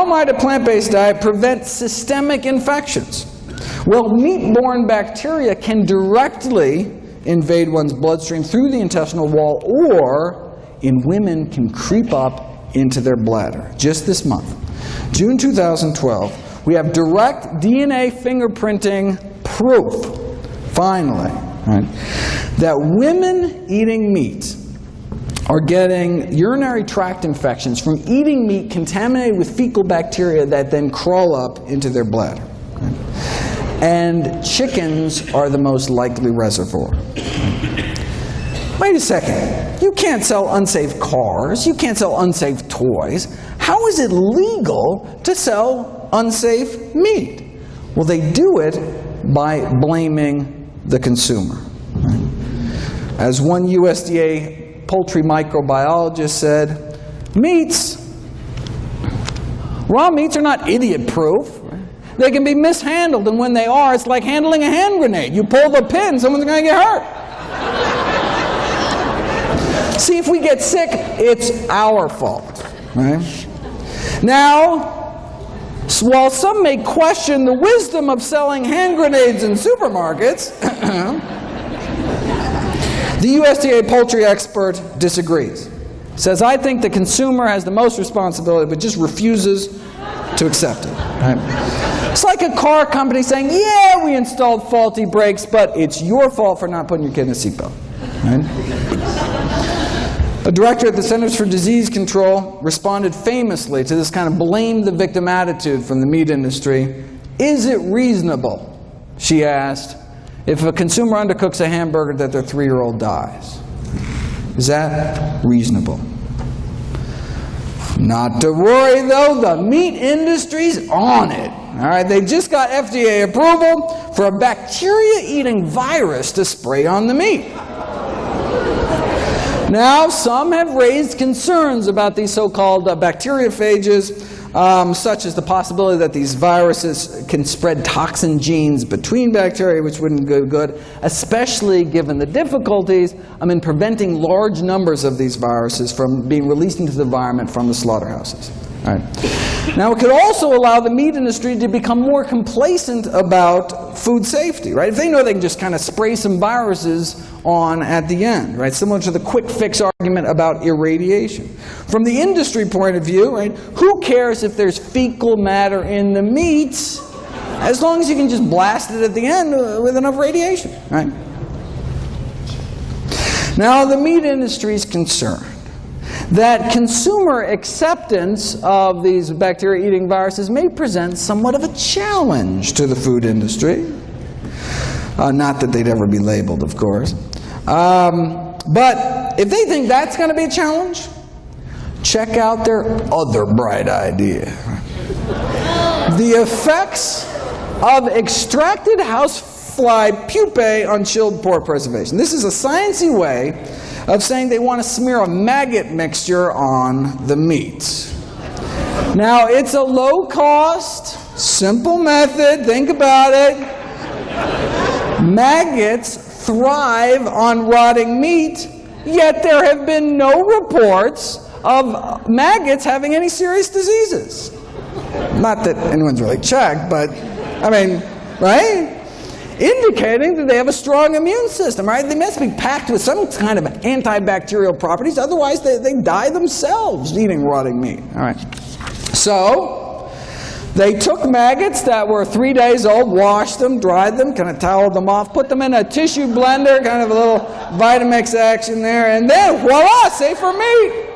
how might a plant-based diet prevent systemic infections? Well, meat-borne bacteria can directly invade one's bloodstream through the intestinal wall, or in women can creep up into their bladder. Just this month, June 2012, we have direct DNA fingerprinting proof, finally, right, that women eating meat are getting urinary tract infections from eating meat contaminated with fecal bacteria that then crawl up into their bladder. Right? And chickens are the most likely reservoir. Wait a second. You can't sell unsafe cars. You can't sell unsafe toys. How is it legal to sell unsafe meat? Well, they do it by blaming the consumer. Right? As one USDA poultry microbiologist said, raw meats are not idiot-proof. They can be mishandled, and when they are, it's like handling a hand grenade. You pull the pin, someone's going to get hurt. See, if we get sick, it's our fault. Right? Now, while some may question the wisdom of selling hand grenades in supermarkets, the USDA poultry expert disagrees. Says, I think the consumer has the most responsibility, but just refuses to accept it. Right? It's like a car company saying, yeah, we installed faulty brakes, but it's your fault for not putting your kid in a seatbelt. Right? A director at the Centers for Disease Control responded famously to this kind of blame the victim attitude from the meat industry. Is it reasonable, she asked, if a consumer undercooks a hamburger that their 3-year-old dies? Is that reasonable? Not to worry, though, the meat industry's on it. All right, they just got FDA approval for a bacteria-eating virus to spray on the meat. Now, some have raised concerns about these so-called bacteriophages, such as the possibility that these viruses can spread toxin genes between bacteria, which wouldn't be good, especially given the difficulties in preventing large numbers of these viruses from being released into the environment from the slaughterhouses. All right. Now, it could also allow the meat industry to become more complacent about food safety, right? If they know they can just kind of spray some viruses on at the end, right? Similar to the quick fix argument about irradiation. From the industry point of view, right, who cares if there's fecal matter in the meats, as long as you can just blast it at the end with enough radiation, right? Now, the meat industry is concerned that consumer acceptance of these bacteria-eating viruses may present somewhat of a challenge to the food industry. Not that they'd ever be labeled, of course. But if they think that's going to be a challenge, check out their other bright idea. The effects of extracted housefly pupae on chilled pork preservation. This is a sciencey way of saying they want to smear a maggot mixture on the meat. Now, it's a low-cost, simple method. Think about it. Maggots thrive on rotting meat, yet there have been no reports of maggots having any serious diseases. Not that anyone's really checked, but, I mean, right? Indicating that they have a strong immune system, right? They must be packed with some kind of antibacterial properties, otherwise they die themselves eating rotting meat. All right. So, they took maggots that were 3 days old, washed them, dried them, kind of toweled them off, put them in a tissue blender, kind of a little Vitamix action there, and then voila, safe for meat.